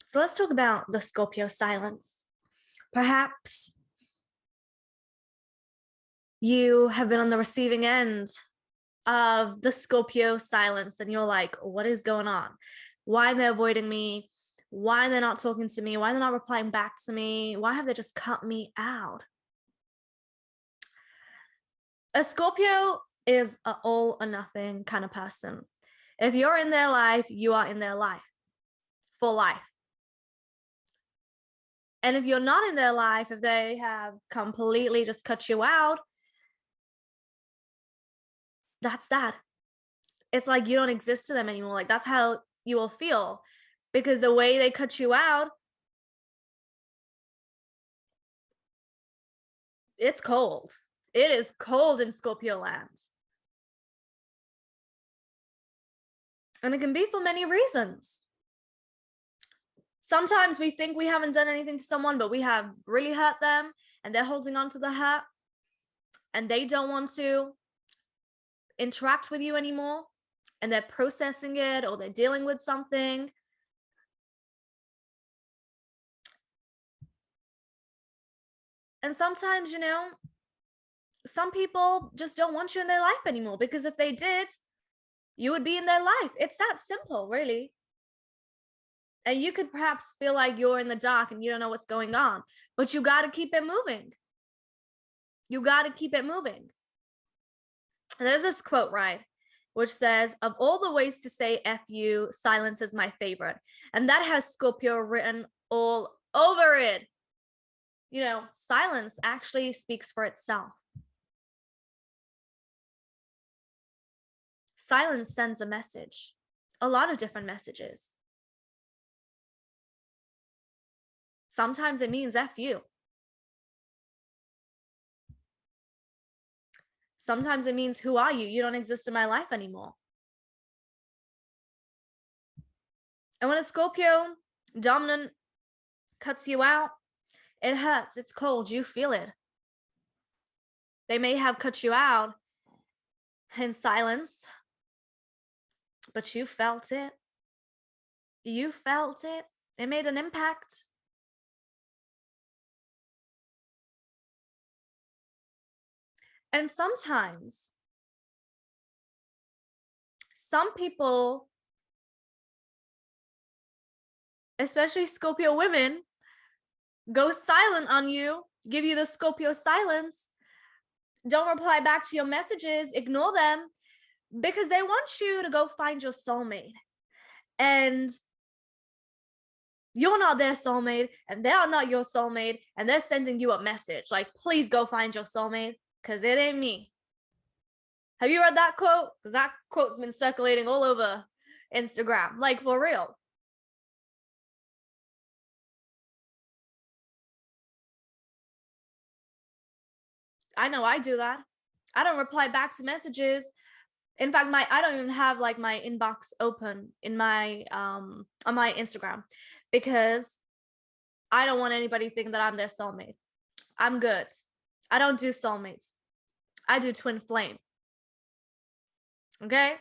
So let's talk about the Scorpio silence. Perhaps you have been on the receiving end of the Scorpio silence and you're like, what is going on? Why are they avoiding me? Why are they not talking to me? Why are they not replying back to me? Why have they just cut me out? A Scorpio is an all or nothing kind of person. If you're in their life, you are in their life for life. And if you're not in their life, if they have completely just cut you out, that's that. It's like you don't exist to them anymore. Like that's how you will feel, because the way they cut you out, it's cold. It is cold in Scorpio land. And it can be for many reasons. Sometimes we think we haven't done anything to someone, but we have really hurt them and they're holding on to the hurt and they don't want to interact with you anymore, and they're processing it or they're dealing with something. And sometimes, some people just don't want you in their life anymore, because if they did, you would be in their life. It's that simple, really. And you could perhaps feel like you're in the dark and you don't know what's going on, but you got to keep it moving. You got to keep it moving. And there's this quote, right, which says, of all the ways to say F you, silence is my favorite. And that has Scorpio written all over it. Silence actually speaks for itself. Silence sends a message, a lot of different messages. Sometimes it means F you. Sometimes it means, who are you? You don't exist in my life anymore. And when a Scorpio dominant cuts you out, it hurts. It's cold. You feel it. They may have cut you out in silence, but you felt it. You felt it. It made an impact. And sometimes, some people, especially Scorpio women, go silent on you, give you the Scorpio silence, don't reply back to your messages, ignore them, because they want you to go find your soulmate. And you're not their soulmate, and they are not your soulmate, and they're sending you a message like, please go find your soulmate, because it ain't me. Have you read that quote? Because that quote's been circulating all over Instagram, like for real. I know I do that. I don't reply back to messages. In fact, I don't even have like my inbox open in my on my Instagram, because I don't want anybody thinking that I'm their soulmate. I'm good. I don't do soulmates. I do twin flame. Okay?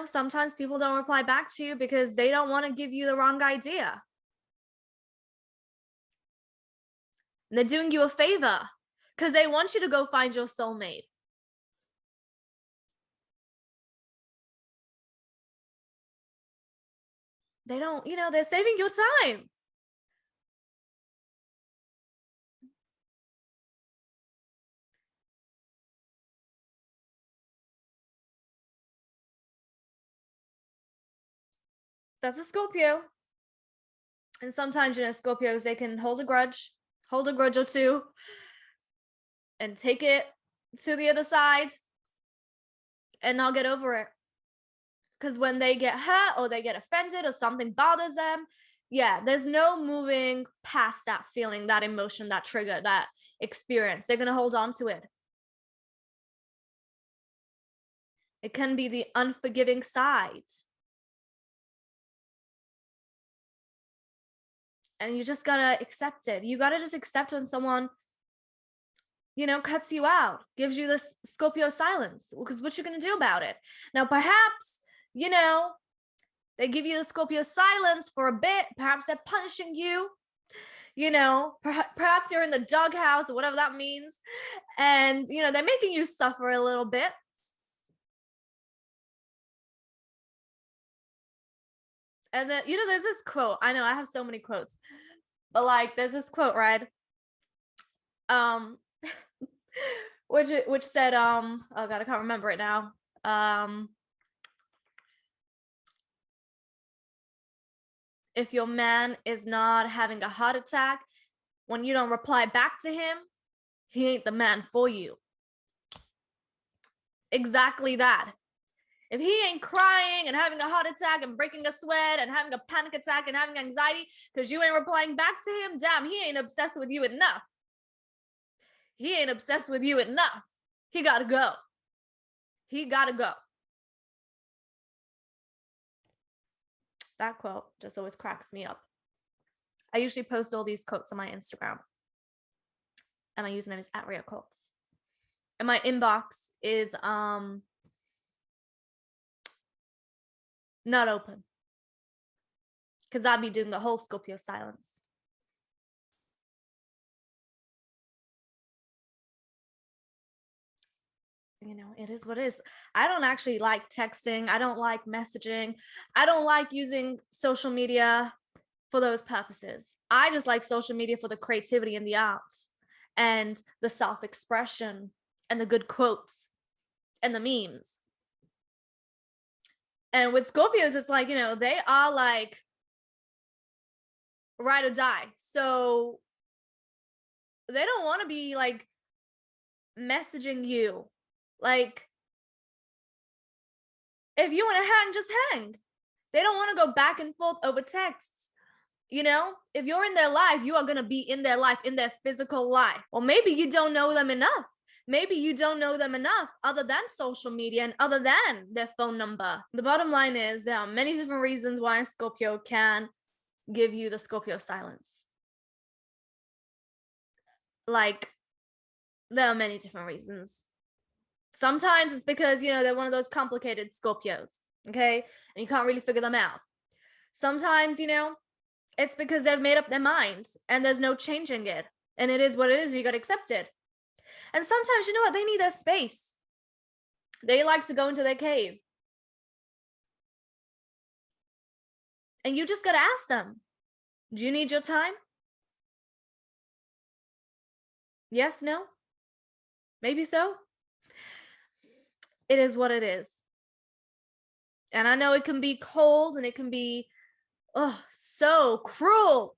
Sometimes people don't reply back to you because they don't want to give you the wrong idea. And they're doing you a favor because they want you to go find your soulmate. They don't, they're saving your time. That's a Scorpio. And sometimes, Scorpios, they can hold a grudge or two and take it to the other side and not get over it. Because when they get hurt or they get offended or something bothers them, there's no moving past that feeling, that emotion, that trigger, that experience. They're going to hold on to it. It can be the unforgiving side. And you just got to accept it. You got to just accept when someone, cuts you out, gives you this Scorpio silence, because what you're going to do about it. Now, perhaps, They give you the Scorpio silence for a bit. Perhaps they're punishing you. You know, perhaps you're in the doghouse or whatever that means. And, you know, they're making you suffer a little bit. And then, you know, there's this quote. I know I have so many quotes, but like there's this quote, right? Which said, oh God, I can't remember it now. If your man is not having a heart attack when you don't reply back to him, he ain't the man for you. Exactly that. If he ain't crying and having a heart attack and breaking a sweat and having a panic attack and having anxiety because you ain't replying back to him, damn, he ain't obsessed with you enough. He ain't obsessed with you enough. He gotta go. He gotta go. That quote just always cracks me up. I usually post all these quotes on my Instagram. And my username is @RiaQuotes. And my inbox is not open. Because I'll be doing the whole Scorpio silence. You know, it is what it is. I don't actually like texting. I don't like messaging. I don't like using social media for those purposes. I just like social media for the creativity and the arts and the self-expression and the good quotes and the memes. And with Scorpios, it's like, you know, they are like ride or die. So they don't want to be like messaging you. Like, if you want to hang, just hang. They don't want to go back and forth over texts. You know, if you're in their life, you are going to be in their life, in their physical life. Or maybe you don't know them enough. Maybe you don't know them enough other than social media and other than their phone number. The bottom line is there are many different reasons why Scorpio can give you the Scorpio silence. Like, there are many different reasons. Sometimes it's because, you know, they're one of those complicated Scorpios, okay? And you can't really figure them out. Sometimes, you know, it's because they've made up their minds and there's no changing it. And it is what it is, and you got to accept it. And sometimes, you know what, they need their space. They like to go into their cave. And you just got to ask them, do you need your time? Yes, no? Maybe so? It is what it is. And I know it can be cold and it can be, oh, so cruel.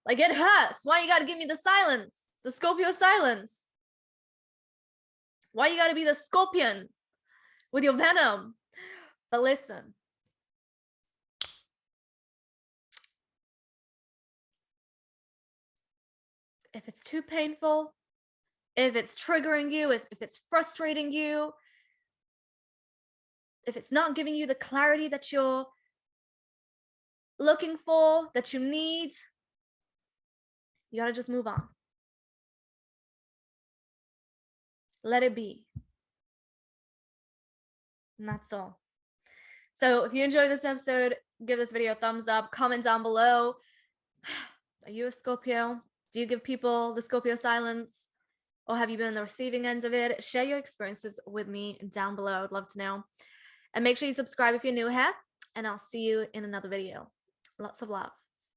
Like, it hurts. Why you got to give me the silence? The Scorpio silence. Why you got to be the scorpion with your venom? But listen. If it's too painful, if it's triggering you, if it's frustrating you, if it's not giving you the clarity that you're looking for, that you need, you got to just move on. Let it be. And that's all. So if you enjoyed this episode, give this video a thumbs up, comment down below. Are you a Scorpio? Do you give people the Scorpio silence? Or have you been on the receiving end of it? Share your experiences with me down below. I'd love to know. And make sure you subscribe if you're new here. And I'll see you in another video. Lots of love.